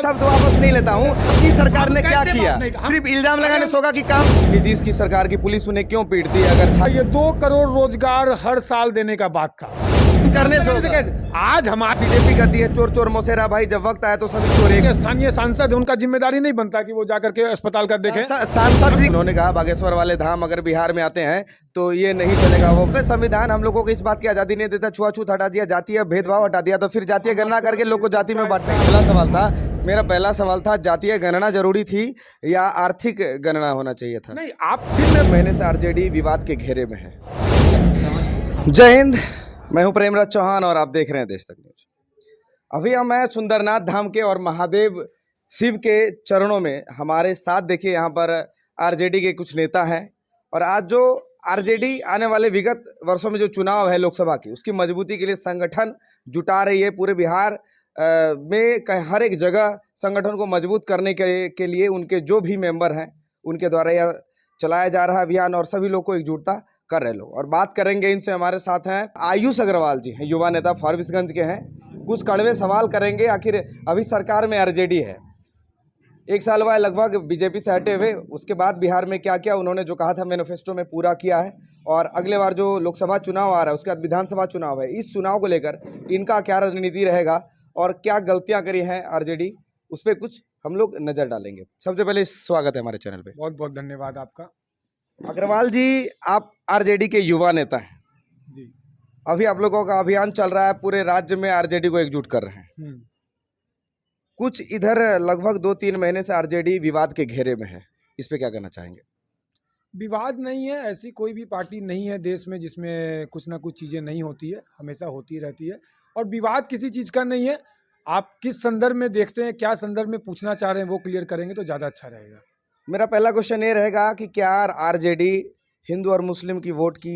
शब्द वापस नहीं लेता हूँ कि सरकार ने क्या किया, सिर्फ इल्जाम लगाने से होगा कि काम। नीतीश की सरकार की पुलिस उन्हें क्यों पीटती है? अगर ये 2 करोड़ रोजगार हर साल देने का बात था, करने से कैसे आज हमारे बीजेपी कहती है चोर चोर मोसेरा भाई, जब वक्त आया तो सभी चोर। स्थानीय सांसद है, उनका जिम्मेदारी नहीं बनता कि वो जाकर के अस्पताल का देखें। सांसद जी उन्होंने कहा बागेश्वर वाले धाम अगर बिहार में आते हैं तो ये नहीं चलेगा। वो संविधान हम लोगों को इस बात की आजादी नहीं देता, छुआछूत हटा दिया, जातीय भेदभाव हटा दिया, तो फिर जातीय गणना करके लोग को जाति में बांटने। मेरा पहला सवाल था जातीय गणना जरूरी थी या आर्थिक गणना होना चाहिए था? नहीं, आप फिर महीने से आरजेडी विवाद के घेरे में है। जय हिंद, मैं हूं प्रेमराज चौहान और आप देख रहे हैं देश तक न्यूज। अभी हम हैं सुंदरनाथ धाम के और महादेव शिव के चरणों में। हमारे साथ देखिए यहाँ पर आरजेडी के कुछ नेता हैं और आज जो आरजेडी आने वाले विगत वर्षों में जो चुनाव है लोकसभा की, उसकी मजबूती के लिए संगठन जुटा रही है। पूरे बिहार में हर एक जगह संगठन को मजबूत करने के लिए उनके जो भी मेंबर हैं उनके द्वारा यह चलाया जा रहा अभियान और सभी लोग को एकजुटता कर रहे लोग। और बात करेंगे इनसे। हमारे साथ हैं आयुष अग्रवाल जी, हैं युवा नेता, फारबिसगंज के हैं। कुछ कड़वे सवाल करेंगे। आखिर अभी सरकार में आरजेडी है, 1 साल हुआ है लगभग बीजेपी से हटे हुए, उसके बाद बिहार में क्या क्या उन्होंने जो कहा था मैनिफेस्टो में पूरा किया है, और अगले बार जो लोकसभा चुनाव आ रहा है उसके बाद विधानसभा चुनाव है, इस चुनाव को लेकर इनका क्या रणनीति रहेगा और क्या गलतियां करी हैं आरजेडी, उस पर कुछ हम लोग नजर डालेंगे। सबसे पहले स्वागत है हमारे चैनल पे। बहुत बहुत धन्यवाद आपका। अग्रवाल जी, आप आरजेडी के युवा नेता हैं जी। अभी आप लोगों का अभियान चल रहा है, पूरे राज्य में आरजेडी को एकजुट कर रहे हैं। कुछ इधर लगभग 2-3 महीने से आरजेडी विवाद के घेरे में है, इस पे क्या कहना चाहेंगे? विवाद नहीं है, ऐसी कोई भी पार्टी नहीं है देश में जिसमें कुछ ना कुछ चीज़ें नहीं होती है, हमेशा होती रहती है। और विवाद किसी चीज़ का नहीं है। आप किस संदर्भ में देखते हैं, क्या संदर्भ में पूछना चाह रहे हैं, वो क्लियर करेंगे तो ज़्यादा अच्छा रहेगा। मेरा पहला क्वेश्चन ये रहेगा कि क्या आरजेडी हिंदू और मुस्लिम की वोट की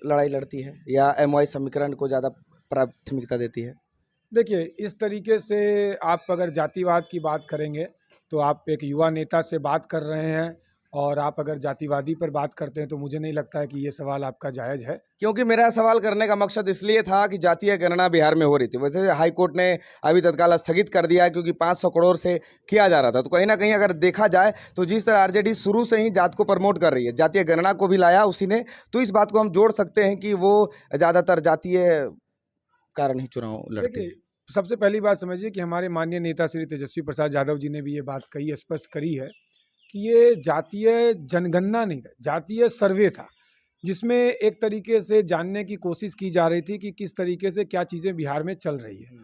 लड़ाई लड़ती है या एमवाई समीकरण को ज़्यादा प्राथमिकता देती है? देखिए, इस तरीके से आप अगर जातिवाद की बात करेंगे तो आप एक युवा नेता से बात कर रहे हैं, और आप अगर जातिवादी पर बात करते हैं तो मुझे नहीं लगता है कि ये सवाल आपका जायज़ है। क्योंकि मेरा सवाल करने का मकसद इसलिए था कि जातीय गणना बिहार में हो रही थी। वैसे हाई कोर्ट ने अभी तत्काल स्थगित कर दिया है क्योंकि 500 करोड़ से किया जा रहा था। तो कहीं ना कहीं अगर देखा जाए तो जिस तरह आरजेडी शुरू से ही जात को प्रमोट कर रही है, जातीय गणना को भी लाया उसी ने, तो इस बात को हम जोड़ सकते हैं कि वो ज़्यादातर जातीय कारण ही चुनाव लड़ते हैं। सबसे पहली बात समझिए कि हमारे माननीय नेता श्री तेजस्वी प्रसाद यादव जी ने भी ये बात कही, स्पष्ट करी है कि ये जातीय जनगणना नहीं था, जातीय सर्वे था, जिसमें एक तरीके से जानने की कोशिश की जा रही थी कि किस तरीके से क्या चीज़ें बिहार में चल रही है।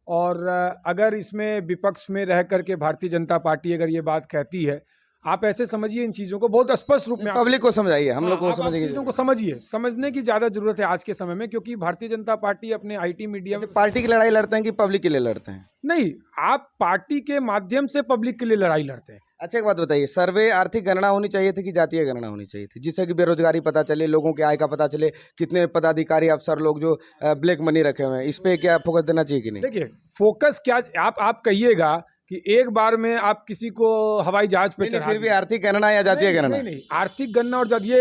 और अगर इसमें विपक्ष में रह करके भारतीय जनता पार्टी अगर ये बात कहती है, आप ऐसे समझिए इन चीज़ों को बहुत स्पष्ट रूप में पब्लिक को समझाइए, हम लोग को समझिए, चीज़ों को समझिए, समझने की ज़्यादा जरूरत है आज के समय में, क्योंकि भारतीय जनता पार्टी अपने आईटी मीडिया में पार्टी की लड़ाई लड़ते हैं कि पब्लिक के लिए लड़ते हैं? नहीं, आप पार्टी के माध्यम से पब्लिक के लिए लड़ाई लड़ते हैं। अच्छा, एक बात बताइए, सर्वे आर्थिक गणना होनी चाहिए थी कि जातीय गणना होनी चाहिए थी, जिससे कि बेरोजगारी पता चले, लोगों के आय का पता चले, कितने पदाधिकारी अफसर लोग जो ब्लैक मनी रखे हुए हैं, इस पे क्या फोकस देना चाहिए कि नहीं? देखिए, फोकस क्या, आप कहिएगा कि एक बार में आप किसी को हवाई जहाज पे चढ़ा, फिर भी आर्थिक गणना या जातीय गणना? नहीं, आर्थिक गणना और ये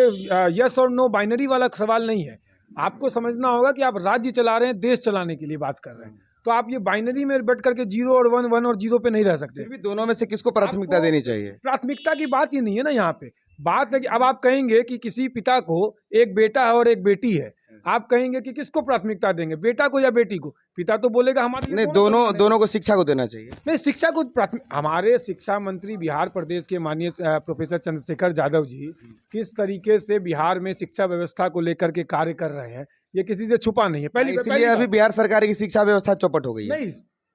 यस और नो बाइनरी वाला सवाल नहीं है। आपको समझना होगा कि आप राज्य चला रहे हैं, देश चलाने के लिए बात कर रहे हैं, तो आप ये बाइनरी में बैठ करके 0 और 1, 1 और 0 पे नहीं रह सकते। फिर भी दोनों में से किसको प्राथमिकता देनी चाहिए? प्राथमिकता की बात ही नहीं है ना, यहाँ पे बात है कि अब आप कहेंगे कि किसी पिता को एक बेटा है और एक बेटी है, आप कहेंगे कि किसको प्राथमिकता देंगे, बेटा को या बेटी को? पिता तो बोलेगा हमारे नहीं, दोनों को शिक्षा को देना चाहिए। नहीं, शिक्षा को हमारे शिक्षा मंत्री बिहार प्रदेश के माननीय प्रोफेसर चंद्रशेखर यादव जी किस तरीके से बिहार में शिक्षा व्यवस्था को लेकर के कार्य कर रहे हैं, ये किसी से छुपा नहीं है। इसलिए अभी बिहार सरकार की शिक्षा व्यवस्था चौपट हो गई है। नहीं,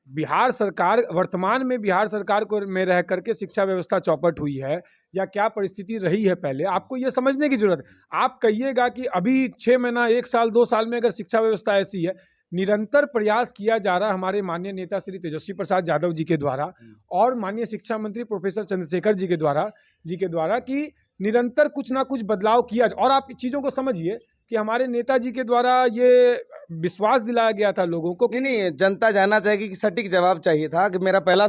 बिहार सरकार वर्तमान में बिहार सरकार को में रह करके शिक्षा व्यवस्था चौपट हुई है या क्या परिस्थिति रही है पहले, आपको ये समझने की जरूरत है। आप कहिएगा कि अभी 6 महीना, 1 साल, 2 साल में अगर शिक्षा व्यवस्था ऐसी है, निरंतर प्रयास किया जा रहा है हमारे माननीय नेता श्री तेजस्वी प्रसाद यादव जी के द्वारा और माननीय शिक्षा मंत्री प्रोफेसर चंद्रशेखर जी के द्वारा कि निरंतर कुछ ना कुछ बदलाव किया जाए। और आप चीज़ों को समझिए कि हमारे नेताजी के द्वारा ये विश्वास दिलाया गया था लोगों को। नहीं, जनता जानना चाहेगी कि सटीक जवाब चाहिए था कि मेरा पहला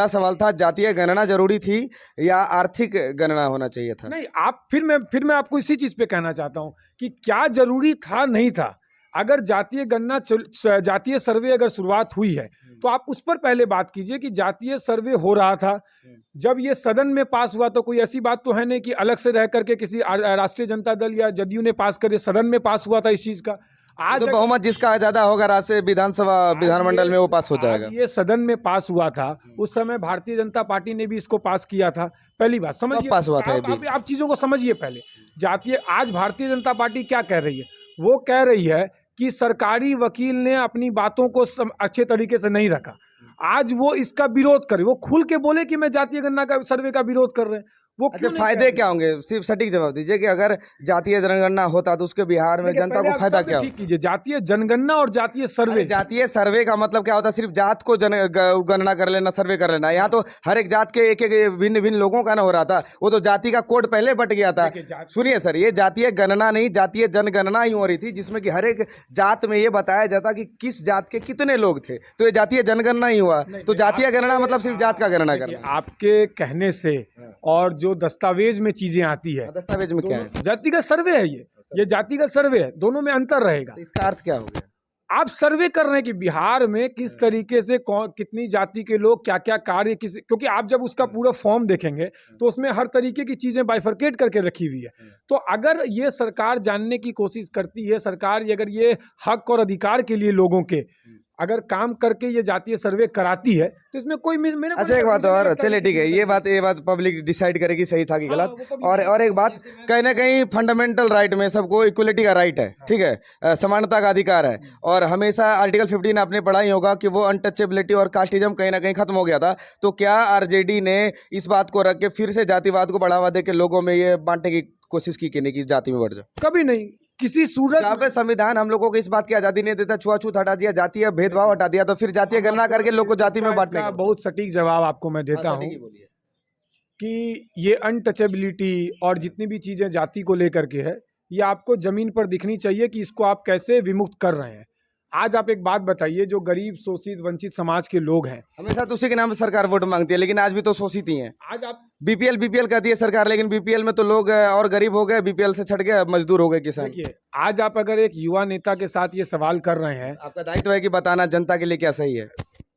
सवाल था जातीय गणना जरूरी थी या आर्थिक गणना होना चाहिए था? नहीं, आप फिर मैं आपको इसी चीज़ पे कहना चाहता हूँ कि क्या जरूरी था, नहीं था। अगर जातीय सर्वे अगर शुरुआत हुई है तो आप उस पर पहले बात कीजिए कि जातीय सर्वे हो रहा था, जब ये सदन में पास हुआ तो कोई ऐसी बात तो है नहीं कि अलग से रह करके किसी राष्ट्रीय जनता दल या जदयू ने पास कर, सदन में पास हुआ था इस चीज का। आज तो बहुमत जिसका ज्यादा होगा राज्य विधानमंडल में वो पास हो जाएगा। ये सदन में पास हुआ था, उस समय भारतीय जनता पार्टी ने भी इसको पास किया था। पहली बात समझिए, पास हुआ था आप चीजों को समझिए पहले। आज भारतीय जनता पार्टी क्या कह रही है? वो कह रही है कि सरकारी वकील ने अपनी बातों को अच्छे तरीके से नहीं रखा। आज वो इसका विरोध करे, वो खुल के बोले कि मैं जातीय गणना का सर्वे का विरोध कर रहे हैं। वो अच्छा, फायदे क्या होंगे? सिर्फ सटीक जवाब दीजिए कि अगर जातीय जनगणना होता तो उसके बिहार में जनता को फायदा क्या होगा? कीजिए, जातीय जनगणना और जातीय सर्वे। जातीय सर्वे का मतलब क्या होता है? सिर्फ जात को गणना कर लेना, सर्वे कर लेना। यहाँ तो हर एक जात के एक एक भिन्न भिन्न लोगों का ना हो रहा था। वो तो जाति का कोड पहले बट गया था। सुनिए सर, ये जातीय गणना नहीं, जातीय जनगणना ही हो रही थी, जिसमें कि हर एक जात में ये बताया जाता कि किस जात के कितने लोग थे। तो ये जातीय जनगणना ही हुआ। तो जातीय गणना मतलब सिर्फ जात का गणना करना। आपके कहने से और जो दस्तावेज में चीजें आती है, दस्तावेज में क्या है? जातिगत सर्वे है, ये जातिगत सर्वे है, दोनों में अंतर रहेगा। तो इसका अर्थ क्या हो गया? आप सर्वे कर रहे हैं कि बिहार में किस तरीके से कितनी जाति के लोग क्या क्या कार्य क्योंकि आप जब उसका पूरा फॉर्म देखेंगे तो उसमें हर तरीके की चीजें बाइफरकेट करके रखी हुई है। तो अगर ये सरकार जानने की कोशिश करती है, सरकार अगर ये हक और अधिकार के लिए लोगों के अगर काम करके ये जातीय सर्वे कराती है तो इसमें कोई मेरे अच्छा, एक बात और, चलिए ठीक है, ये बात पब्लिक डिसाइड करेगी सही था कि गलत। और एक बात, कहीं ना कहीं फंडामेंटल राइट में सबको इक्वलिटी का राइट है, ठीक है, समानता का अधिकार है। और हमेशा आर्टिकल 15 आपने पढ़ा ही होगा कि वो अनटचेबिलिटी और कास्टिज्म कहीं ना कहीं खत्म हो गया था। तो क्या आरजेडी ने इस बात को रख के फिर से जातिवाद को बढ़ावा दे के लोगों में ये बांटने की कोशिश की नहीं कि जाति में बढ़ जाए? कभी नहीं, किसी सूरत जहाँ पे संविधान हम लोगों को इस बात की आजादी नहीं देता, छुआछूत हटा दिया, जातीय भेदभाव हटा दिया, तो फिर जातीय गणना करके लोग को जाति में बांटने का बहुत सटीक जवाब आपको मैं देता हूँ कि ये अनटचेबिलिटी और जितनी भी चीजें जाति को लेकर के है, ये आपको जमीन पर दिखनी चाहिए कि इसको आप कैसे विमुक्त कर रहे हैं। आज आप एक बात बताइए, जो गरीब शोषित वंचित समाज के लोग हैं, हमेशा तो उसी के नाम पे सरकार वोट मांगती है, लेकिन आज भी तो शोषित ही हैं। आज आप बीपीएल कहती है सरकार, लेकिन बीपीएल में तो लोग और गरीब हो गए, बीपीएल से छट गए, मजदूर हो गए, किसान। देखिए, आज आप अगर एक युवा नेता के साथ ये सवाल कर रहे हैं, आपका दायित्व है कि बताना जनता के लिए क्या सही है।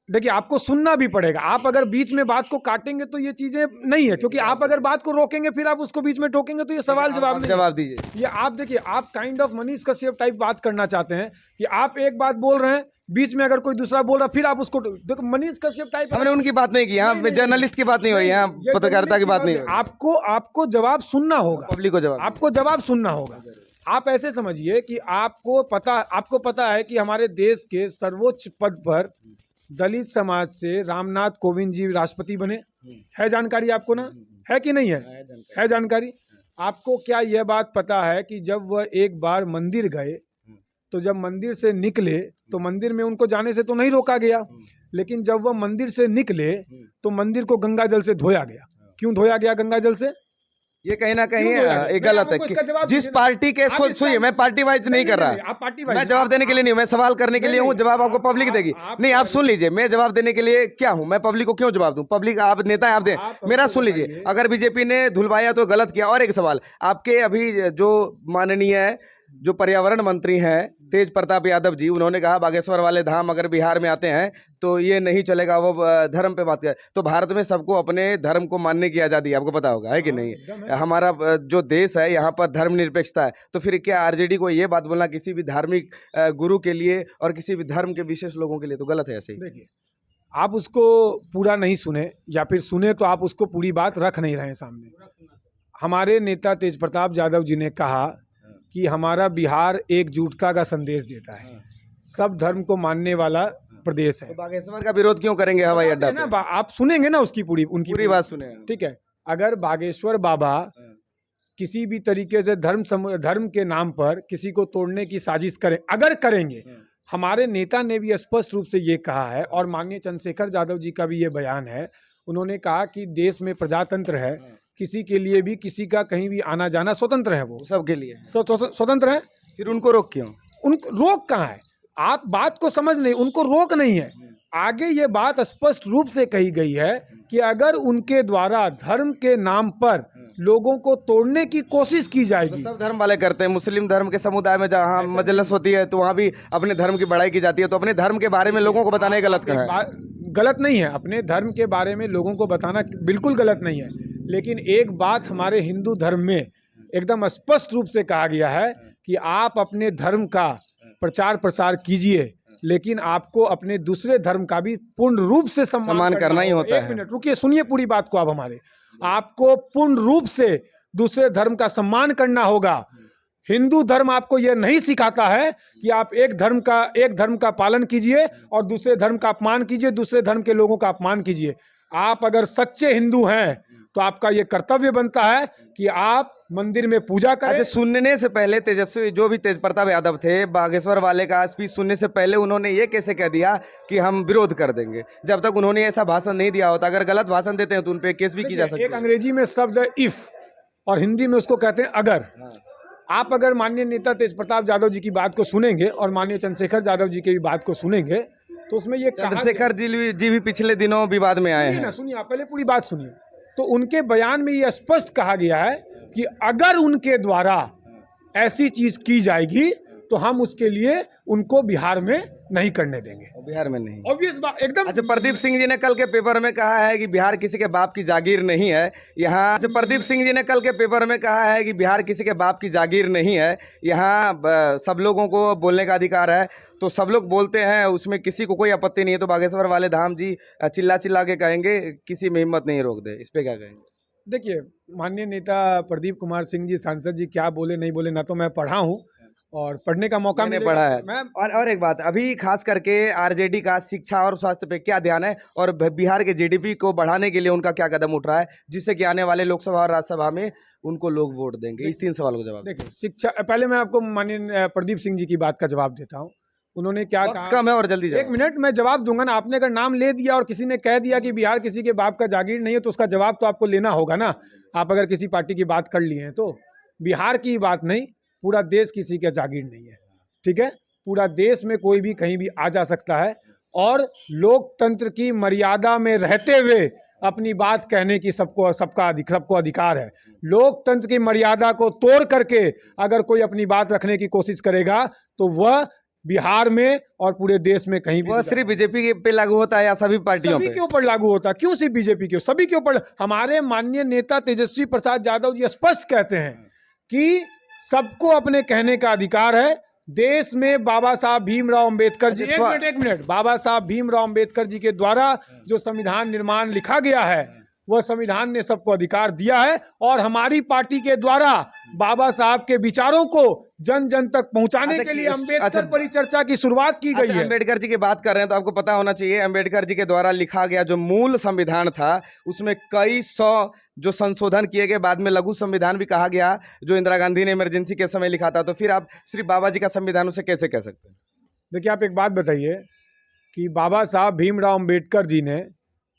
देखिए, आपको सुनना भी पड़ेगा। आप अगर बीच में बात को काटेंगे तो ये चीजें नहीं है, क्योंकि आप अगर बात को रोकेंगे फिर आप उसको बीच में टोकेंगे तो ये सवाल जवाब दीजिए। ये आप देखिए, आप kind of Manish Kashyap type बात करना चाहते हैं कि आप एक बात बोल रहे हैं, बीच में अगर कोई दूसरा बोल रहा फिर आप उसको, देखो मनीष कश्यप टाइप। हमने उनकी बात नहीं की, यहाँ जर्नलिस्ट की बात नहीं हो रही, यहाँ पत्रकारिता की बात नहीं हो रही। आपको जवाब सुनना होगा, पब्लिक को आपको जवाब सुनना होगा। आप ऐसे समझिए कि आपको पता है कि हमारे देश के सर्वोच्च पद पर दलित समाज से रामनाथ कोविंद जी राष्ट्रपति बने, है जानकारी आपको ना? है कि नहीं है जानकारी? आपको क्या यह बात पता है कि जब वह एक बार मंदिर गए तो जब मंदिर से निकले तो मंदिर में उनको जाने से तो नहीं रोका गया, लेकिन जब वह मंदिर से निकले तो मंदिर को गंगा जल से धोया गया। क्यों धोया गया गंगा जल से? ये कहीं ना कहीं एक गलत है। जिस पार्टी के सुनिए, मैं पार्टी वाइज नहीं कर रहा, मैं जवाब देने के लिए नहीं, मैं सवाल करने के लिए हूँ, जवाब आपको पब्लिक देगी। नहीं, आप सुन लीजिए, मैं जवाब देने के लिए क्या हूँ, मैं पब्लिक को क्यों जवाब दूं? पब्लिक, आप नेता है, आप दें, मेरा सुन लीजिए। अगर बीजेपी ने धुलवाया तो गलत किया। और एक सवाल, आपके अभी जो माननीय जो पर्यावरण मंत्री हैं तेज प्रताप यादव जी, उन्होंने कहा बागेश्वर वाले धाम अगर बिहार में आते हैं तो ये नहीं चलेगा, वो धर्म पे बात कर। तो भारत में सबको अपने धर्म को मानने की आज़ादी है, आपको पता होगा, है कि नहीं? हमारा जो देश है यहाँ पर धर्मनिरपेक्षता है। तो फिर क्या आरजेडी को ये बात बोलना किसी भी धार्मिक गुरु के लिए और किसी भी धर्म के विशेष लोगों के लिए तो गलत है? ऐसे ही देखिए, आप उसको पूरा नहीं सुने, या फिर सुने तो आप उसको पूरी बात रख नहीं रहे सामने। हमारे नेता तेज प्रताप यादव जी ने कहा कि हमारा बिहार एकजुटता का संदेश देता है, सब धर्म को मानने वाला प्रदेश है। तो बागेश्वर का विरोध क्यों करेंगे हवाई अड्डा पे? आप सुनेंगे ना उनकी पूरी बात सुने, ठीक है। अगर बागेश्वर बाबा किसी भी तरीके से धर्म के नाम पर किसी को तोड़ने की साजिश अगर करेंगे, हमारे नेता ने भी स्पष्ट रूप से ये कहा है, और माननीय चंद्रशेखर यादव जी का भी ये बयान है। उन्होंने कहा कि देश में प्रजातंत्र है, किसी के लिए भी किसी का कहीं भी आना जाना स्वतंत्र है, वो सबके लिए स्वतंत्र है। फिर उनको रोक क्यों? उनको रोक कहाँ है? आप बात को समझ नहीं, उनको रोक नहीं है। आगे ये बात स्पष्ट रूप से कही गई है कि अगर उनके द्वारा धर्म के नाम पर लोगों को तोड़ने की कोशिश की तो जाएगी। सब धर्म वाले करते हैं। मुस्लिम धर्म के समुदाय में जहाँ मजलिस होती है तो वहाँ भी अपने धर्म की बड़ाई की जाती है, तो अपने धर्म के बारे में लोगों को बताना ही गलत कहाँ है? गलत नहीं है, अपने धर्म के बारे में लोगों को बताना बिल्कुल गलत नहीं है, लेकिन एक बात हमारे हिंदू धर्म में एकदम स्पष्ट रूप से कहा गया है कि आप अपने धर्म का प्रचार प्रसार कीजिए, लेकिन आपको अपने दूसरे धर्म का भी पूर्ण रूप से सम्मान करना ही होता है। एक मिनट रुकिए, सुनिए पूरी बात को। आप हमारे आपको पूर्ण रूप से दूसरे धर्म का सम्मान करना होगा। हिंदू धर्म आपको यह नहीं सिखाता है कि आप एक धर्म का पालन कीजिए और दूसरे धर्म का अपमान कीजिए, दूसरे धर्म के लोगों का अपमान कीजिए। आप अगर सच्चे हिंदू हैं तो आपका यह कर्तव्य बनता है कि आप मंदिर में पूजा करें। अच्छा, सुनने से पहले तेजस्वी जो भी तेज प्रताप यादव थे, बागेश्वर वाले का स्पीच सुनने से पहले उन्होंने ये कैसे कह दिया कि हम विरोध कर देंगे, जब तक उन्होंने ऐसा भाषण नहीं दिया होता? अगर गलत भाषण देते हैं तो उन पे केस भी की जा सकती एक है। अंग्रेजी में शब्द है इफ और हिंदी में उसको कहते हैं अगर। आप अगर माननीय नेता तेज प्रताप यादव जी की बात को सुनेंगे और माननीय चंद्रशेखर यादव जी की भी बात को सुनेंगे तो उसमें ये चंद्रशेखर जी भी पिछले दिनों विवाद में आए हैं। सुनिए, आप पहले पूरी बात सुनिए। तो उनके बयान में ये स्पष्ट कहा गया है कि अगर उनके द्वारा ऐसी चीज की जाएगी तो हम उसके लिए उनको बिहार में नहीं करने देंगे। बिहार में नहीं, ऑब्वियस बात एकदम। अच्छा, प्रदीप सिंह जी ने कल के पेपर में कहा है कि बिहार किसी के बाप की जागीर नहीं है यहाँ। अच्छा, प्रदीप सिंह जी ने कल के पेपर में कहा है कि बिहार किसी के बाप की जागीर नहीं है, यहाँ सब लोगों को बोलने का अधिकार है। तो सब लोग बोलते हैं, उसमें किसी को कोई आपत्ति नहीं है, तो बागेश्वर वाले धाम जी चिल्ला चिल्ला के कहेंगे किसी में हिम्मत नहीं रोक दे, इस पे क्या कहेंगे? देखिए, माननीय नेता प्रदीप कुमार सिंह जी सांसद जी क्या बोले नहीं बोले, ना तो मैं पढ़ा हूँ और पढ़ने का मौका मैंने मिलेगा पढ़ा है। मैं और एक बात, अभी खास करके आरजेडी का शिक्षा और स्वास्थ्य पे क्या ध्यान है, और बिहार के जीडीपी को बढ़ाने के लिए उनका क्या कदम उठ रहा है, जिससे कि आने वाले लोकसभा और राज्यसभा में उनको लोग वोट देंगे? इस 3 सवाल को जवाब देखिए, शिक्षा, पहले मैं आपको माननीय प्रदीप सिंह जी की बात का जवाब देता हूँ। उन्होंने क्या वक्त कहा, कम है और जल्दी एक मिनट मैं जवाब दूंगा ना। आपने अगर नाम ले दिया और किसी ने कह दिया कि बिहार किसी के बाप का जागीर नहीं है तो उसका जवाब तो आपको लेना होगा ना। आप अगर किसी पार्टी की बात कर लिए हैं तो बिहार की बात नहीं, पूरा देश किसी का जागीर नहीं है, ठीक है? पूरा देश में कोई भी कहीं भी आ जा सकता है और लोकतंत्र की मर्यादा में रहते हुए अपनी बात कहने की सबको अधिकार है। लोकतंत्र की मर्यादा को तोड़ करके अगर कोई अपनी बात रखने की कोशिश करेगा तो वह बिहार में और पूरे देश में कहीं भी वह सिर्फ बीजेपी पे लागू होता है या सभी पार्टियों सभी पे? के ऊपर लागू होता है। क्यों सिर्फ बीजेपी के? सभी के ऊपर। हमारे माननीय नेता तेजस्वी प्रसाद यादव जी स्पष्ट कहते हैं कि सबको अपने कहने का अधिकार है। देश में बाबा साहब भीमराव अंबेडकर जी, एक मिनट, बाबा साहब भीमराव अंबेडकर जी के द्वारा जो संविधान निर्माण लिखा गया है वह संविधान ने सबको अधिकार दिया है और हमारी पार्टी के द्वारा बाबा साहब के विचारों को जन जन तक पहुंचाने के लिए अम्बेडकर परिचर्चा की शुरुआत की गई है। अम्बेडकर जी की बात कर रहे हैं तो आपको पता होना चाहिए, अम्बेडकर जी के द्वारा लिखा गया जो मूल संविधान था उसमें कई सौ जो संशोधन किए गए, बाद में लघु संविधान भी कहा गया, जो इंदिरा गांधी ने इमरजेंसी के समय लिखा था। तो फिर आप सिर्फ बाबा जी का संविधान उसे कैसे कह सकते हैं? देखिए, आप एक बात बताइए कि बाबा साहब भीमराव अंबेडकर जी ने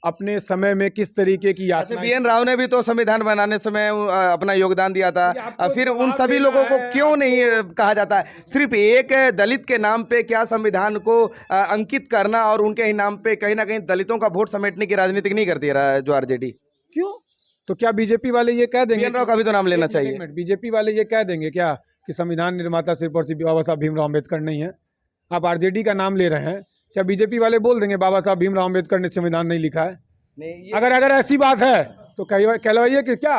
अपने समय में किस तरीके की यात्रा, बीएन राव ने भी तो संविधान बनाने समय अपना योगदान दिया था। फिर उन सभी लोगों को क्यों नहीं कहा जाता है? सिर्फ एक दलित के नाम पे क्या संविधान को अंकित करना और उनके ही नाम पे कहीं ना कहीं दलितों का वोट समेटने की राजनीति नहीं करती है जो आरजेडी? क्यों? तो क्या बीजेपी वाले ये कह देंगे, बीएन राव का भी तो नाम लेना चाहिए। बीजेपी वाले ये कह देंगे क्या कि संविधान निर्माता सिर्फ और सिर्फ बाबा साहब भीमराव अम्बेडकर नहीं है? आप आरजेडी का नाम ले रहे हैं, क्या बीजेपी वाले बोल देंगे बाबा साहब भीमराव अम्बेडकर ने संविधान नहीं लिखा है? नहीं, अगर ऐसी बात है तो कहलवाइए कि क्या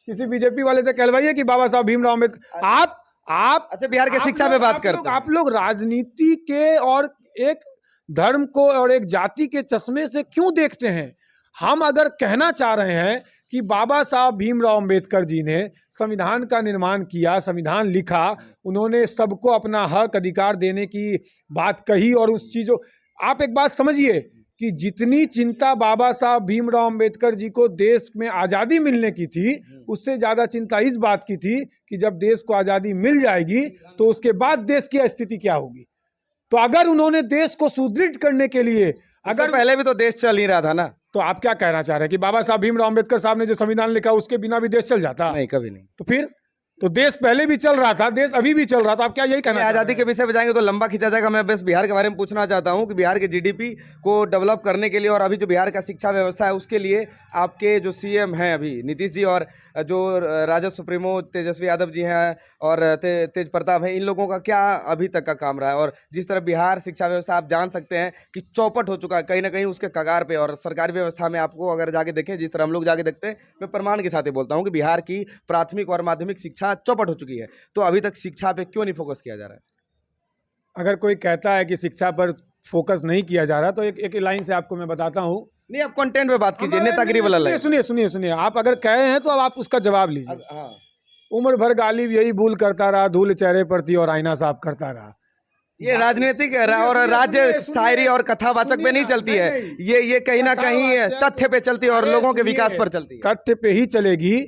किसी बीजेपी वाले से कहलवाइए कि बाबा साहब भीमराव अम्बेडकर। आप अच्छा, बिहार के शिक्षा पे बात करते हैं। आप लोग राजनीति के और एक धर्म को और एक जाति के चश्मे से क्यों देखते हैं? हम अगर कहना चाह रहे हैं कि बाबा साहब भीमराव अम्बेडकर जी ने संविधान का निर्माण किया, संविधान लिखा, उन्होंने सबको अपना हक अधिकार देने की बात कही और उस चीजों, आप एक बात समझिए कि जितनी चिंता बाबा साहब भीमराव अम्बेडकर जी को देश में आज़ादी मिलने की थी, उससे ज़्यादा चिंता इस बात की थी कि जब देश को आज़ादी मिल जाएगी तो उसके बाद देश की स्थिति क्या होगी। तो अगर उन्होंने देश को सुदृढ़ करने के लिए, अगर पहले भी तो देश चल नहीं रहा था ना, तो आप क्या कहना चाह रहे हैं कि बाबा साहब भीमराव अम्बेडकर साहब ने जो संविधान लिखा उसके बिना भी देश चल जाता? नहीं, कभी नहीं। तो फिर तो देश पहले भी चल रहा था, देश अभी भी चल रहा था, आप क्या यही कहना चाह रहे आज़ादी हैं? के विषय पे जाएंगे तो लंबा खींचा जाएगा। मैं बस बिहार के बारे में पूछना चाहता हूँ कि बिहार के जीडीपी को डेवलप करने के लिए और अभी जो बिहार का शिक्षा व्यवस्था है उसके लिए आपके जो सीएम हैं अभी नीतीश जी और जो राजद सुप्रीमो तेजस्वी यादव जी हैं और तेज प्रताप हैं, इन लोगों का क्या अभी तक का काम रहा है? और जिस तरह बिहार शिक्षा व्यवस्था आप जान सकते हैं कि चौपट हो चुका है कहीं ना कहीं उसके कगार पे, और सरकारी व्यवस्था में आपको अगर जाके देखें जिस तरह हम लोग जाके देखते हैं, मैं प्रमाण के साथ ही बोलता हूँ कि बिहार की प्राथमिक और माध्यमिक शिक्षा चौपट हो चुकी है। तो अभी तक शिक्षा पे क्यों नहीं फोकस किया जा रहा है? अगर कोई कहता है कि शिक्षा पर फोकस नहीं किया जा रहा तो एक लाइन से आपको मैं बताता हूँ। नहीं, आप कंटेंट पे बात कीजिए, नेतागिरी वाला सुनिए लाइन। सुनिए सुनिए सुनिए, आप अगर कहे हैं तो अब आप उसका जवाब लीजिए। हाँ, उम्र भर गालिब यही भूल करता रहा, धूल चेहरे पर थी और आईना साफ करता रहा। ये राजनीतिक और राज्य शायरी और कथावाचक पे नहीं चलती है, ये कहीं ना कहीं तथ्य पे चलती है और लोगों के विकास पर चलती है। तथ्य पे ही चलेगी।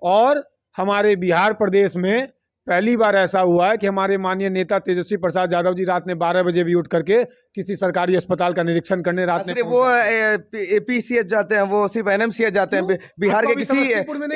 और हमारे बिहार प्रदेश में पहली बार ऐसा हुआ है कि हमारे माननीय नेता तेजस्वी प्रसाद यादव जी रात में 12 बजे भी उठ करके किसी सरकारी अस्पताल का निरीक्षण करने रात में वो एपीसीएच जाते हैं, वो सिर्फ एनएमसीएच जाते हैं। बिहार के किसी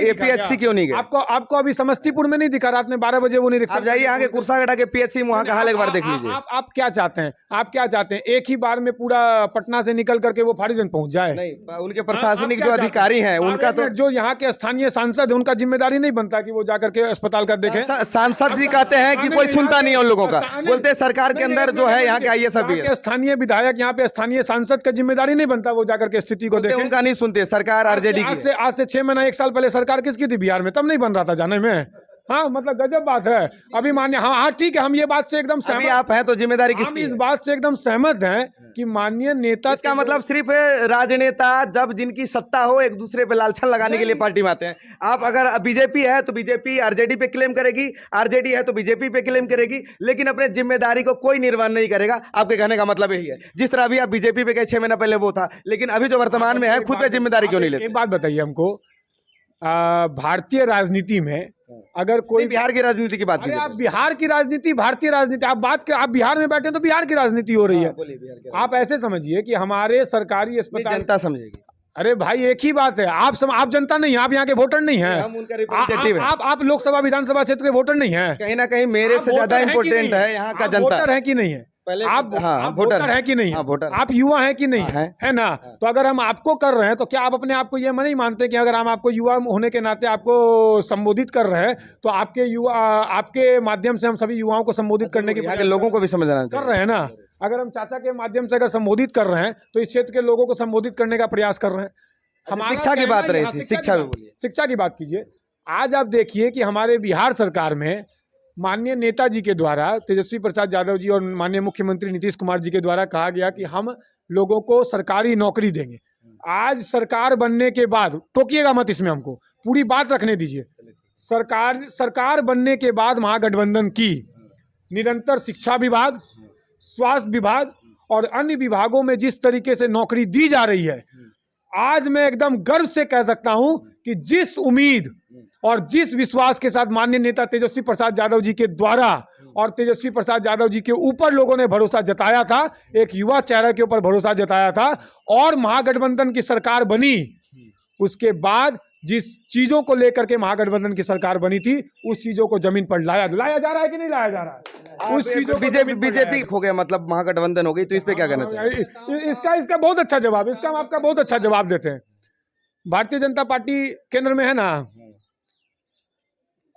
एपीएचसी क्यों नहीं गए? आपको अभी समस्तीपुर में नहीं दिखा रात में 12 बजे वो निरीक्षण? आप जाइए यहाँ के कुर्सागढ़ के पीएचसी, वहाँ का हाल एक बार देख लीजिए। आप क्या चाहते हैं? आप क्या चाहते हैं? एक ही बार में पूरा पटना से निकल करके वो फारिजगंज पहुंच जाए? नहीं, उनके प्रशासनिक जो अधिकारी हैं उनका तो, जो यहाँ के स्थानीय सांसद है उनका जिम्मेदारी नहीं बनता कि वो जाकर के अस्पताल का देखें? सांसद जी कहते हैं कि कोई सुनता नहीं है उन लोगों का, बोलते हैं सरकार के अंदर जो है यहाँ के आईएएस भी है। स्थानीय विधायक यहाँ पे स्थानीय सांसद का जिम्मेदारी नहीं बनता वो जाकर के स्थिति को देखें? उनका नहीं सुनते, सरकार आरजेडी की है। आज से 6 महीना 1 साल पहले सरकार किसकी थी बिहार में? तब नहीं बन रहा था जाने में? हाँ, मतलब गजब बात है। अभी मान्य, हाँ ठीक है, हम ये बात से एकदम सहमत, आप हैं तो जिम्मेदारी हम किसकी? इस बात से एकदम सहमत हैं कि माननीय नेता, इसका मतलब सिर्फ राजनेता जब जिनकी सत्ता हो एक दूसरे पे लालछन लगाने के लिए पार्टी में आते हैं। आप अगर बीजेपी है तो बीजेपी आरजेडी पे क्लेम करेगी, आरजेडी है तो बीजेपी पे क्लेम करेगी, लेकिन अपने जिम्मेदारी को कोई निर्वहन नहीं करेगा। आपके कहने का मतलब यही है। जिस तरह अभी आप बीजेपी पे गए 6 महीना पहले वो था, लेकिन अभी जो वर्तमान में है खुद पे जिम्मेदारी क्यों नहीं लेते? एक बात बताइए हमको, भारतीय राजनीति में अगर कोई, बिहार की राजनीति की बात अरे कीजिए। आप बिहार की राजनीति, भारतीय राजनीति आप बात कर, आप बिहार में बैठे तो बिहार की राजनीति हो रही है। आप ऐसे समझिए कि हमारे सरकारी अस्पताल, जनता समझेगी। अरे भाई एक ही बात है, आप जनता नहीं है, आप यहाँ के वोटर नहीं है, हम उनका रिप्रेजेंटेटिव हैं। आप लोकसभा विधानसभा क्षेत्र के वोटर नहीं है। कहीं ना कहीं मेरे से ज्यादा इम्पोर्टेंट है यहाँ का जनता। वोटर है कि नहीं है? आप वोटर है कि नहीं? आप युवा हैं कि नहीं? है ना? तो अगर हम आपको कर रहे हैं तो क्या आप अपने आप को ये नहीं मानते कि अगर हम आपको युवा होने के नाते आपको संबोधित कर रहे हैं तो आपके माध्यम से हम सभी युवाओं को संबोधित करने के लोगों को भी समझना कर रहे हैं ना? अगर हम चाचा के माध्यम से अगर संबोधित कर रहे हैं तो इस क्षेत्र के लोगों को संबोधित करने का प्रयास कर रहे हैं। हमारा शिक्षा की बात रही थी, शिक्षा की बात कीजिए। आज आप देखिए कि हमारे बिहार सरकार में माननीय नेताजी के द्वारा, तेजस्वी प्रसाद यादव जी और माननीय मुख्यमंत्री नीतीश कुमार जी के द्वारा कहा गया कि हम लोगों को सरकारी नौकरी देंगे। आज सरकार बनने के बाद, टोकिएगा मत इसमें, हमको पूरी बात रखने दीजिए। सरकार बनने के बाद महागठबंधन की निरंतर शिक्षा विभाग, स्वास्थ्य विभाग और अन्य विभागों में जिस तरीके से नौकरी दी जा रही है, आज मैं एकदम गर्व से कह सकता हूं कि जिस उम्मीद और जिस विश्वास के साथ माननीय नेता तेजस्वी प्रसाद यादव जी के द्वारा और तेजस्वी प्रसाद यादव जी के ऊपर लोगों ने भरोसा जताया था, एक युवा चेहरा के ऊपर भरोसा जताया था और महागठबंधन की सरकार बनी, उसके बाद जिस चीजों को लेकर के महागठबंधन की सरकार बनी थी उस चीजों को जमीन पर लाया जा रहा है कि नहीं लाया जा रहा है? उस चीजों को बीजेपी खो गया, मतलब महागठबंधन हो गई, तो इस पे क्या कहना चाहिए? इसका बहुत अच्छा जवाब, इसका हम आपका बहुत अच्छा जवाब देते हैं। भारतीय जनता पार्टी केंद्र में है ना,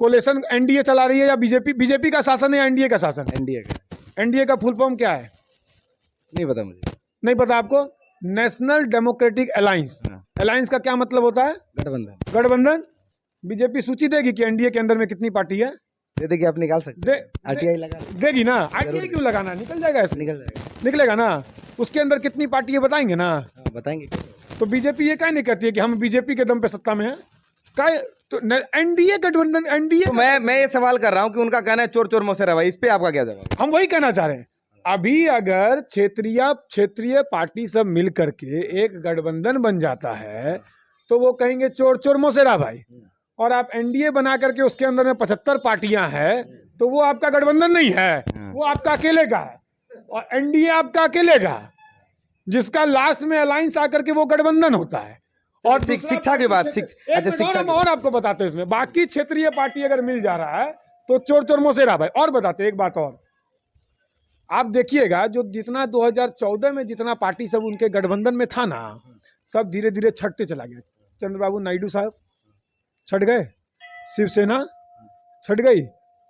कोलेशन एनडीए चला रही है या बीजेपी का शासन है या एनडीए का शासन? एनडीए का फुल फॉर्म क्या है? नहीं पता मुझे। नहीं पता आपको? National democratic alliance. अलायंस का क्या मतलब होता है? गठबंधन। बीजेपी सूची देगी कि एनडीए के अंदर में कितनी पार्टी है? दे देगी, आप निकाल सकते हैं। आरटीआई लगा देगी ना? आरटीआई क्यों लगाना, निकल जाएगा ऐसे? निकलेगा ना? उसके अंदर कितनी पार्टी है बताएंगे ना? बताएंगे। तो बीजेपी ये क्या नहीं कहती है कि हम बीजेपी के दम पे सत्ता में है? तो एनडीए गठबंधन, एनडीए। तो मैं ये सवाल कर रहा हूँ कि उनका कहना है चोर चोर मौसेरा भाई, इस पे आपका क्या जवाब? हम वही कहना चाह रहे हैं। अभी अगर क्षेत्रीय पार्टी सब मिल करके एक गठबंधन बन जाता है तो वो कहेंगे चोर चोर मौसेरा भाई, और आप एनडीए बना करके उसके अंदर में 75 पार्टियां हैं तो वो आपका गठबंधन नहीं है, वो आपका अकेले का है। और एनडीए आपका अकेले का, जिसका लास्ट में अलायंस आकर के वो गठबंधन होता है। और शिक्षा की बात अच्छा शिक्षा और आपको बताते हैं इसमें बाकी क्षेत्रीय पार्टी अगर मिल जा रहा है तो चोर चोर मोसेरा भाई। और बताते एक बात और, आप देखिएगा जो जितना 2014 में जितना पार्टी सब उनके गठबंधन में था ना, सब धीरे धीरे छटते चला गया। चंद्रबाबू नायडू साहब छट गए, शिवसेना छट गई,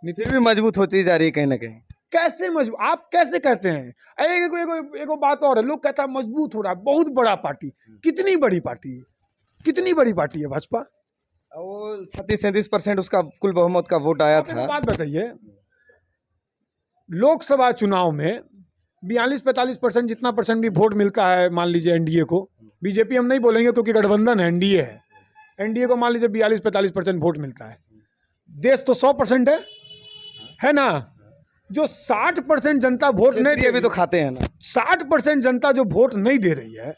फिर भी मजबूत होती जा रही है कहीं ना कहीं। कैसे मजबूत आप कैसे कहते हैं? एक बात और है, लोग कहता है मजबूत हो रहा है, बहुत बड़ा पार्टी। कितनी बड़ी पार्टी है, कितनी बड़ी पार्टी है भाजपा? वो 36-37% उसका कुल बहुमत का वोट आया आप एक था। बात बताइए, लोकसभा चुनाव में 42-45% जितना परसेंट भी वोट मिलता है, मान लीजिए एनडीए को, बीजेपी हम नहीं बोलेंगे क्योंकि गठबंधन है, एनडीए है, एनडीए को मान लीजिए 42-45% वोट मिलता है। देश तो 100% है ना? जो 60% जनता वोट नहीं दे भी तो खाते हैं ना। 60% जनता जो वोट नहीं दे रही है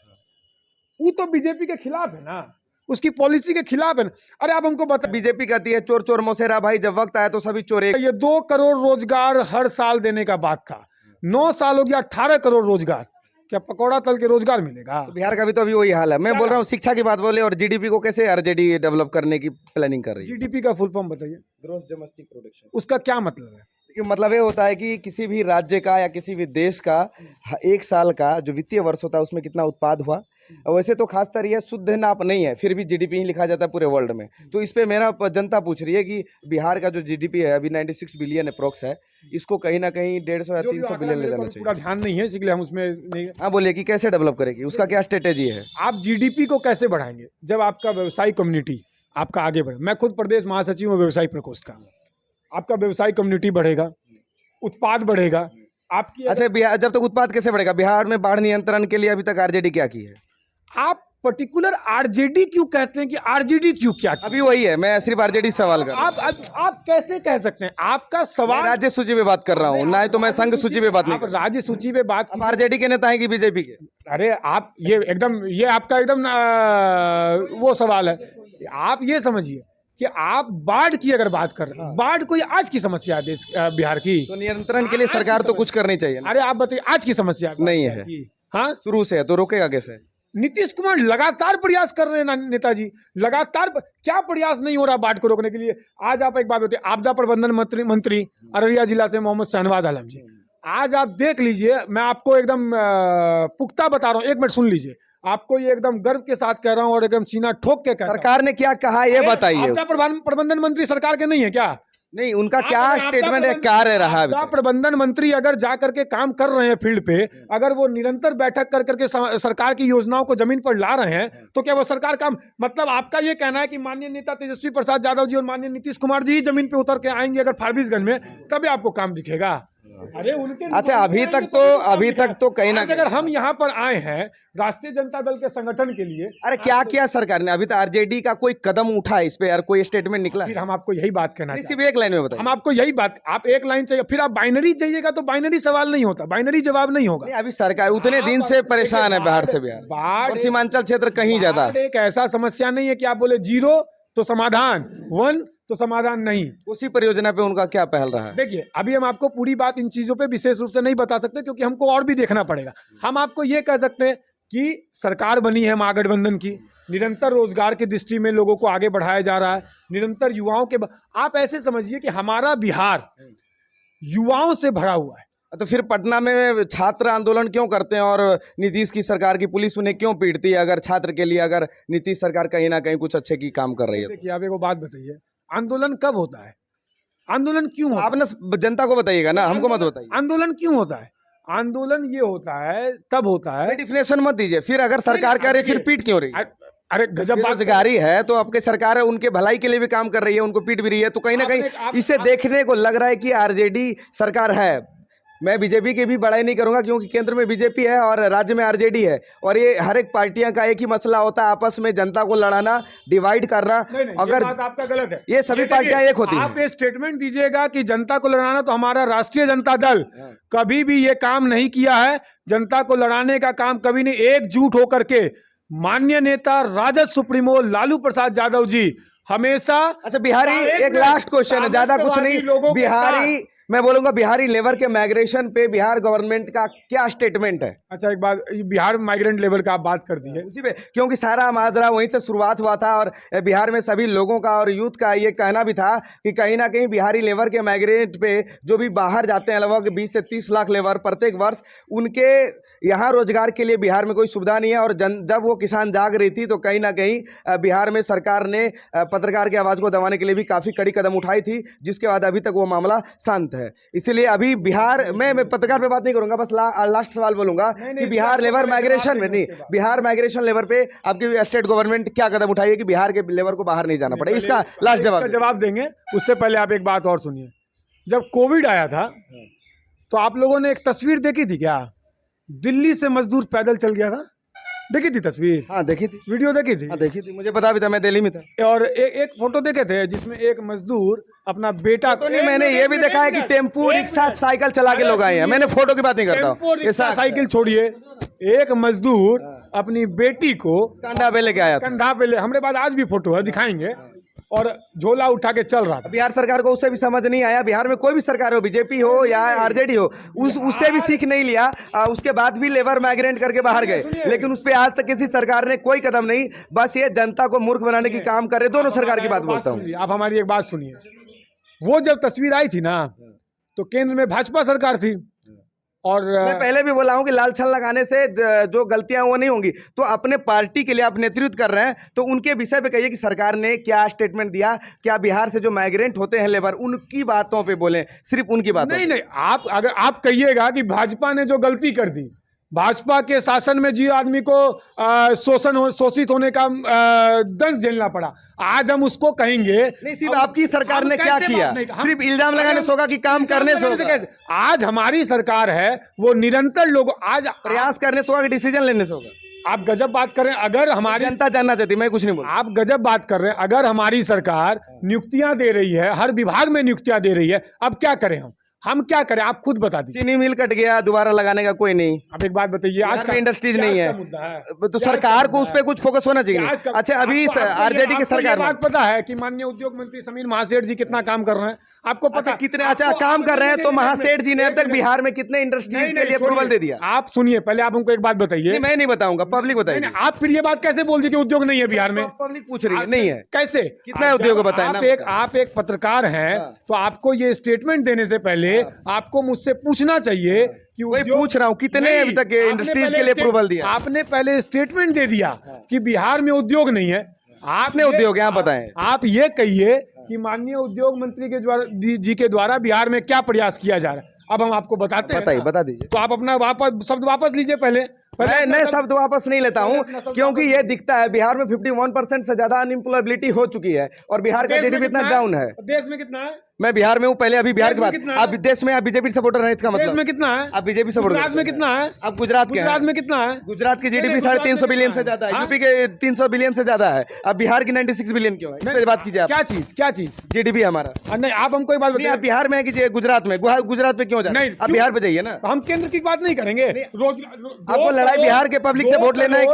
वो तो बीजेपी के खिलाफ है ना, उसकी पॉलिसी के खिलाफ है ना। अरे आप हमको बता, बीजेपी कहती है चोर चोर मोसेरा भाई, जब वक्त आया तो सभी चोरे। ये 2 करोड़ रोजगार हर साल देने का बात था, 9 साल हो गया 18 करोड़ रोजगार। क्या पकौड़ा तल के रोजगार मिलेगा? तो बिहार का भी तो अभी वही हाल है। मैं बोल रहा हूँ शिक्षा की बात बोले, और जीडीपी को कैसे आरजेडी डेवलप करने की प्लानिंग कर रही है। जीडीपी का फुल फॉर्म बताइए। Gross domestic production. उसका क्या मतलब है? मतलब ये होता है कि किसी भी राज्य का या किसी भी देश का एक साल का जो वित्तीय वर्ष होता है उसमें कितना उत्पाद हुआ। वैसे तो खासतर यह शुद्ध नाप नहीं है, फिर भी जीडीपी ही लिखा जाता है पूरे वर्ल्ड में। तो इस पे मेरा जनता पूछ रही है कि बिहार का जो जीडीपी है अभी 96 बिलियन अप्रोक्स है, इसको कहीं ना कहीं 150 या 300 बिलियन ले जाना चाहिए। पूरा ध्यान नहीं है इसलिए हम उसमें नहीं। हाँ बोलिए कि कैसे डेवलप करेगी, उसका क्या स्ट्रेटेजी है? आप जीडीपी को कैसे बढ़ाएंगे जब आपका व्यवसायी कम्युनिटी आपका आगे बढ़े? मैं खुद प्रदेश महासचिव हूँ व्यवसायी प्रकोष्ठ का। आपका व्यवसायी कम्युनिटी बढ़ेगा, उत्पाद बढ़ेगा आपकी। अच्छा बिहार जब तक उत्पाद कैसे बढ़ेगा? बिहार में बाढ़ नियंत्रण के लिए अभी तक आरजेडी क्या की है? आप पर्टिकुलर आरजेडी क्यों कहते हैं कि आरजेडी क्यों क्या की? अभी वही है, मैं सिर्फ आरजेडी सवाल कर रहा हूं। आप कैसे कह सकते हैं? आपका सवाल राज्य सूची पे बात कर रहा हूँ, ना ही तो मैं संघ सूची पे बात नहीं कर रहा। राज्य सूची पे बात आप आरजेडी के नेता हैं कि बीजेपी के? अरे आप ये आपका एकदम वो सवाल है। आप ये समझिए कि आप बाढ़ की अगर बात कर रहे हैं, बाढ़ कोई आज की समस्या है देश बिहार की, तो नियंत्रण के लिए सरकार तो कुछ करनी चाहिए ना। अरे आप बताइए आज की समस्या नहीं है। हाँ शुरू से है तो रोकेगा कैसे? नीतीश कुमार लगातार प्रयास कर रहे हैं नेताजी, लगातार क्या प्रयास नहीं हो रहा बाढ़ को रोकने के लिए? आज आप एक बात बताइए, आपदा प्रबंधन मंत्री अररिया जिला से मोहम्मद शहनवाज आलम जी, आज आप देख लीजिए, मैं आपको एकदम पुख्ता बता रहा हूँ, 1 मिनट सुन लीजिए, आपको ये एकदम गर्व के साथ कह रहा हूँ और एकदम सीना ठोक के कह रहा हूं। सरकार ने क्या कहा ये बताइए। आपदा प्रबंधन मंत्री सरकार के नहीं है क्या? नहीं, उनका क्या स्टेटमेंट है, कार्य रहा? आपदा प्रबंधन मंत्री अगर जा करके काम कर रहे हैं फील्ड पे, अगर वो निरंतर बैठक कर करके सरकार की योजनाओं को जमीन पर ला रहे हैं, तो क्या वो सरकार काम? मतलब आपका ये कहना है कि माननीय नेता तेजस्वी प्रसाद यादव जी और माननीय नीतीश कुमार जी ही जमीन पे उतर के आएंगे अगर फारबिसगंज में, तभी आपको काम दिखेगा? अरे उनके अच्छा अभी तक तो कहीं ना अगर हम यहाँ पर आए हैं राष्ट्रीय जनता दल के संगठन के लिए, अरे क्या किया सरकार ने? अभी तो आरजेडी का कोई कदम उठा इस पे यार, कोई स्टेटमेंट निकला? फिर हम आपको यही बात कहना सिर्फ एक लाइन में बताइए। हम आपको यही बात, आप एक लाइन चाहिए, फिर आप बाइनरी चाहिएगा तो बाइनरी सवाल नहीं होता, बाइनरी जवाब नहीं होगा। अभी सरकार उतने दिन से परेशान है बाहर से बिहार और सीमांचल क्षेत्र कहीं ज्यादा। एक ऐसा समस्या नहीं है कि आप बोले 0 तो समाधान, 1 तो समाधान नहीं। उसी परियोजना पे उनका क्या पहल रहा है? देखिए अभी हम आपको पूरी बात इन चीजों पे विशेष रूप से नहीं बता सकते क्योंकि हमको और भी देखना पड़ेगा। हम आपको ये कह सकते हैं कि सरकार बनी है महागठबंधन की, निरंतर रोजगार की दृष्टि में लोगों को आगे बढ़ाया जा रहा है, निरंतर युवाओं के आप ऐसे समझिए कि हमारा बिहार युवाओं से भरा हुआ है। तो फिर पटना में छात्र आंदोलन क्यों करते हैं और नीतीश की सरकार की पुलिस उन्हें क्यों पीटती है, अगर छात्र के लिए अगर नीतीश सरकार कहीं ना कहीं कुछ अच्छे की काम कर रही है? देखिए आप एक बात बताइए, आंदोलन कब होता है? आंदोलन क्यों होता है? आप ना जनता को बताइएगा ना, हमको मत बताइए। आंदोलन क्यों होता है? आंदोलन ये होता है तब होता है, डिफिनेशन मत दीजिए। फिर अगर सरकार कह रही फिर पीट क्यों रही? अरे गजब बेरोजगारी है तो आपकी सरकार है, उनके भलाई के लिए भी काम कर रही है, उनको पीट भी रही है, तो कहीं ना कहीं इसे देखने को लग रहा है कि आरजेडी सरकार है। मैं बीजेपी की भी बड़ाई नहीं करूंगा क्योंकि केंद्र में बीजेपी है और राज्य में आरजेडी है, और ये हर एक पार्टियां का एक ही मसला होता है, आपस में जनता को लड़ाना, डिवाइड करना। अगर बात आपका गलत है, ये सभी पार्टियां एक होती हैं। आप ये स्टेटमेंट दीजिएगा कि जनता को लड़ाना, तो हमारा राष्ट्रीय जनता दल कभी भी ये काम नहीं किया है। जनता को लड़ाने का काम कभी नहीं, एकजुट होकर के माननीय नेता राजद सुप्रीमो लालू प्रसाद यादव जी हमेशा। अच्छा बिहारी, एक लास्ट क्वेश्चन है, ज्यादा कुछ नहीं। मैं बोलूंगा बिहारी लेबर के माइग्रेशन पे बिहार गवर्नमेंट का क्या स्टेटमेंट है अच्छा, एक बात, ये बिहार माइग्रेंट लेबर का आप बात कर दी है। उसी पे, क्योंकि सारा माजरा वहीं से शुरुआत हुआ था और बिहार में सभी लोगों का और यूथ का ये कहना भी था कि कहीं ना कहीं बिहारी लेबर के माइग्रेट पे जो भी बाहर जाते हैं लगभग 20 से 30 लाख लेबर प्रत्येक वर्ष, उनके यहाँ रोजगार के लिए बिहार में कोई सुविधा नहीं है। और जब वो किसान जाग रही थी तो कहीं ना कहीं बिहार में सरकार ने पत्रकार की आवाज़ को दबाने के लिए भी काफ़ी कड़ी कदम उठाई थी, जिसके बाद अभी तक वो मामला शांत है। इसीलिए अभी बिहार में, मैं पत्रकार पे बात नहीं करूंगा, बस लास्ट सवाल बोलूंगा कि बिहार लेबर माइग्रेशन में नहीं, बिहार माइग्रेशन लेबर पे आपकी स्टेट गवर्नमेंट क्या कदम उठाई है कि बिहार के लेबर को बाहर नहीं जाना पड़े? इसका लास्ट जवाब देंगे। उससे पहले आप एक बात और सुनिए। जब कोविड आया था तो आप लोगों ने एक तस्वीर देखी थी क्या? दिल्ली से मजदूर पैदल चल गया था, देखी थी तस्वीर? हाँ देखी थी, वीडियो देखी थी? हाँ देखी थी, मुझे पता भी था, मैं दिल्ली में था। और एक फोटो देखे थे जिसमें एक मजदूर अपना बेटा तो नहीं, मैंने ये भी देखा है कि टेम्पू रिक्शा साइकिल चला के लोग आए हैं। मैंने फोटो की बात नहीं करता टेम्पो हूँ, रिक्शा साइकिल छोड़िए, एक मजदूर अपनी बेटी को कंधा पे लेके आया था। कंधा पे ले, हमारे पास आज भी फोटो है, दिखाएंगे, और झोला उठा के चल रहा था। बिहार सरकार को उससे भी समझ नहीं आया, बिहार में कोई भी सरकार हो, बीजेपी हो या आरजेडी हो, उससे भी सीख नहीं लिया। उसके बाद भी लेबर माइग्रेंट करके बाहर गए, लेकिन उस पर आज तक किसी सरकार ने कोई कदम नहीं, बस ये जनता को मूर्ख बनाने की काम कर रहे। दोनों सरकार की बात बोलता हूँ। आप हमारी एक बात सुनिए, वो जब तस्वीर आई थी ना तो केंद्र में भाजपा सरकार थी, और मैं पहले भी बोला हूं कि लाल छल लगाने से जो गलतियां वो नहीं होंगी। तो अपने पार्टी के लिए आप नेतृत्व कर रहे हैं तो उनके विषय पे कहिए कि सरकार ने क्या स्टेटमेंट दिया, क्या बिहार से जो माइग्रेंट होते हैं लेबर, उनकी बातों पे बोलें, सिर्फ उनकी बातों। नहीं, आप अगर आप कहिएगा कि भाजपा ने जो गलती कर दी, भाजपा के शासन में जी आदमी को शोषित होने का दंश झेलना पड़ा, आज हम उसको कहेंगे नहीं, सिर्फ आपकी सरकार ने क्या किया, सिर्फ इल्जाम लगाने से होगा कि काम करने से होगा? आज हमारी सरकार है, वो निरंतर लोग आज प्रयास करने से होगा कि डिसीजन लेने से होगा? आप गजब बात कर रहे हैं। अगर हमारी जनता जानना चाहती, मैं कुछ नहीं बोल। आप गजब बात कर रहे हैं। अगर हमारी सरकार नियुक्तियां दे रही है, हर विभाग में नियुक्तियां दे रही है, अब क्या करें हम क्या करें? आप खुद बता दीजिए। चीनी मिल कट गया, दोबारा लगाने का कोई नहीं। आप एक बात बताइए, आज का इंडस्ट्रीज नहीं है तो सरकार को उस पर कुछ फोकस होना चाहिए। अच्छा, अभी आरजेडी की सरकार बात पता है कि माननीय उद्योग मंत्री समीर महासेठ जी कितना काम कर रहे हैं? आपको पता कितने अच्छा काम कर रहे हैं? तो महासेठ जी ने अब तक बिहार में कितने इंडस्ट्रीज के लिए अप्रूवल दे दिया? आप सुनिए, पहले आप हमको एक बात बताइए। मैं नहीं बताऊंगा, पब्लिक बताइए। आप फिर ये बात कैसे बोल दी कि उद्योग नहीं है बिहार में? पब्लिक पूछ रही है, नहीं है। कैसे? कितना उद्योग बताए? आप एक पत्रकार हैं, तो आपको ये स्टेटमेंट देने से पहले आपको मुझसे पूछना चाहिए कि वही पूछ रहा हूँ, कितने अभी तक इंडस्ट्रीज के लिए अप्रूवल दिया? आपने पहले स्टेटमेंट दे दिया कि बिहार में उद्योग नहीं है। आपने उद्योग यहाँ बताएं। आप ये कहिए कि माननीय उद्योग मंत्री के द्वारा बिहार में क्या प्रयास किया जा रहा है। अब हम आपको बताते हैं, बता दीजिए। तो आप अपना शब्द वापस लीजिए। पहले मैं शब्द वापस नहीं लेता हूँ, क्योंकि ये दिखता है बिहार में 51% से ज्यादा अनएम्प्लॉयबिलिटी हो चुकी है और बिहार का जीडीपी इतना डाउन है। देश में कितना है? मैं बिहार में हूँ, पहले अभी बिहार की बात। आप देश में आप बीजेपी सपोर्टर हैं, इसका मतलब देश में कितना है? आप बीजेपी सपोर्टर। गुजरात में कितना है? आप गुजरात में कितना है? गुजरात की जीडीपी 350 बिलियन से ज्यादा है, यूपी के 300 बिलियन से ज्यादा है। अब बिहार की 96 बिलियन क्यों है? इस पे बात कीजिए आप। क्या चीज जीडीपी हमारा। नहीं, आप हमको एक बात बताइए, आप बिहार में है कि गुजरात में? गुजरात पे क्यों जाए? नहीं, आप बिहार पे जाइए ना। हम केंद्र की बात नहीं करेंगे। आपको लड़ाई बिहार के पब्लिक से वोट लेना है।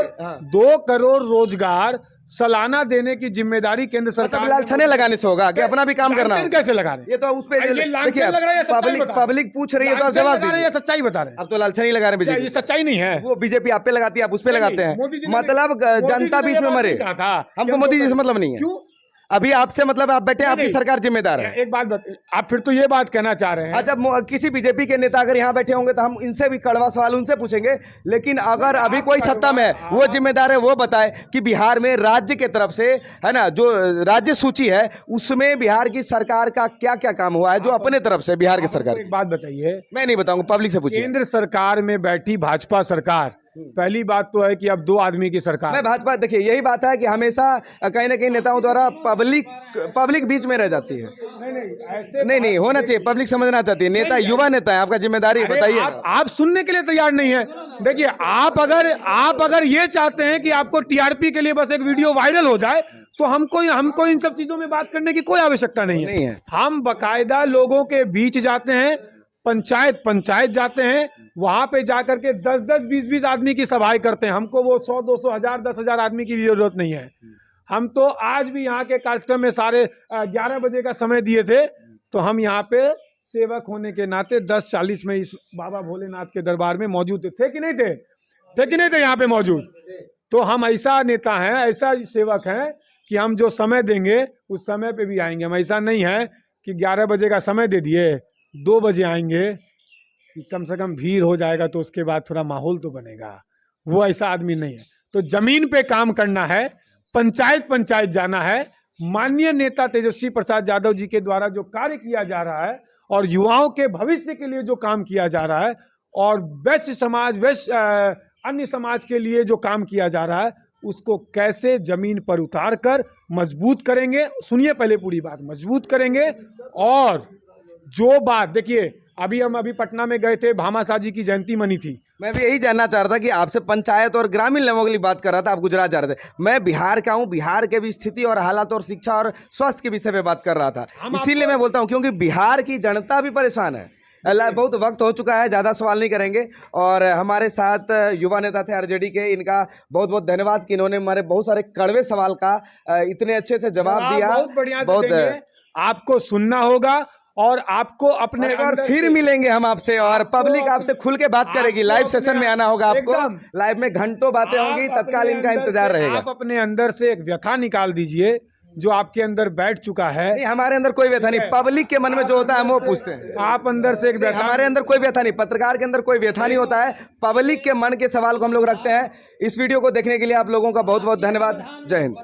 2 करोड़ रोजगार सालाना देने की जिम्मेदारी केंद्र सरकार। लालछने लगाने से होगा कि अपना भी काम करना? कैसे लगा रहे? ये तो उस पे पब्लिक पूछ रही है तो आप जवाब दीजिए। सच्चाई बता रहे हैं। अब तो लालछनी लगा रहे हैं, ये सच्चाई नहीं है। वो बीजेपी आप पे लगाती है, आप उस पे लगाते हैं। मतलब जनता बीच में मरे। हमको मोदी जी से मतलब नहीं है। अभी आपसे मतलब आप बैठे, आपकी सरकार जिम्मेदार है। एक बात आप फिर तो ये बात कहना चाह रहे हैं। जब किसी बीजेपी के नेता अगर यहाँ बैठे होंगे तो हम इनसे भी कड़वा सवाल उनसे पूछेंगे, लेकिन अगर अभी कोई सत्ता में है, वो जिम्मेदार है, वो बताए कि बिहार में राज्य के तरफ से है ना, जो राज्य सूची है उसमें बिहार की सरकार का क्या क्या काम हुआ है, जो अपने तरफ से बिहार की सरकार। एक बात बताइए। मैं नहीं बताऊंगा, पब्लिक से पूछिए। केंद्र सरकार में बैठी भाजपा सरकार, पहली बात तो है कि अब 2 आदमी की सरकार। मैं भाजपा, देखिए यही बात है कि हमेशा कहीं ना कहीं नेताओं द्वारा पब्लिक बीच में रह जाती है। नहीं होना चाहिए, पब्लिक समझना चाहती है। नेता युवा नेता है, आपका जिम्मेदारी बताइए। आप सुनने के लिए तैयार नहीं है। देखिए, आप अगर ये चाहते हैं कि आपको टीआरपी के लिए बस एक वीडियो वायरल हो जाए, तो हमको इन सब चीजों में बात करने की कोई आवश्यकता नहीं है। हम बकायदा लोगों के बीच जाते हैं, पंचायत जाते हैं, वहां पे जाकर के 10-10, 20-20 आदमी की सभाएं करते हैं। हमको वो 100, 200, 1000, 10,000 आदमी की जरूरत नहीं है। हम तो आज भी यहाँ के कार्यक्रम में सारे 11 बजे का समय दिए थे, तो हम यहाँ पे सेवक होने के नाते 10-40 में इस बाबा भोलेनाथ के दरबार में मौजूद थे कि नहीं थे? थे कि नहीं थे यहाँ पे मौजूद? तो हम ऐसा नेता हैं, ऐसा सेवक हैं कि हम जो समय देंगे उस समय पे भी आएंगे। हम ऐसा नहीं है कि 11 बजे का समय दे दिए 2 बजे आएंगे कि कम से कम भीड़ हो जाएगा तो उसके बाद थोड़ा माहौल तो बनेगा। वो ऐसा आदमी नहीं है। तो जमीन पे काम करना है, पंचायत जाना है। माननीय नेता तेजस्वी प्रसाद यादव जी के द्वारा जो कार्य किया जा रहा है और युवाओं के भविष्य के लिए जो काम किया जा रहा है और वैश्य समाज अन्य समाज के लिए जो काम किया जा रहा है उसको कैसे जमीन पर उतार कर मजबूत करेंगे। सुनिए पहले पूरी बात, मजबूत करेंगे। और जो बात देखिए, अभी पटना में गए थे, भामाशाह जी की जयंती मनी थी। मैं भी यही जानना चाह रहा था कि आपसे पंचायत और ग्रामीण लोगों के लिए बात कर रहा था, आप गुजरात जा रहे थे। मैं बिहार का हूँ, बिहार के भी स्थिति और हालात और शिक्षा और स्वास्थ्य के विषय पे बात कर रहा था। इसीलिए मैं बोलता हूँ क्योंकि बिहार की जनता भी परेशान है। बहुत वक्त हो चुका है, ज़्यादा सवाल नहीं करेंगे। और हमारे साथ युवा नेता थे आरजेडी के, इनका बहुत बहुत धन्यवाद कि इन्होंने हमारे बहुत सारे कड़वे सवाल का इतने अच्छे से जवाब दिया। बहुत बढ़िया से देंगे। आपको सुनना होगा और आपको अपने और फिर मिलेंगे हम आपसे और पब्लिक आपसे खुल के बात करेगी। लाइव सेशन में आना होगा आपको, लाइव में घंटों बातें होंगी, तत्काल इनका इंतजार रहेगा। आप अपने अंदर से एक व्यथा निकाल दीजिए जो आपके अंदर बैठ चुका है। नहीं, हमारे अंदर कोई व्यथा नहीं, पब्लिक के मन में जो होता है हम वो पूछते हैं। आप अंदर से एक व्यथा, हमारे अंदर कोई व्यथा नहीं, पत्रकार के अंदर कोई व्यथा नहीं होता है। पब्लिक के मन के सवाल को हम लोग रखते हैं। इस वीडियो को देखने के लिए आप लोगों का बहुत बहुत धन्यवाद। जय हिंद।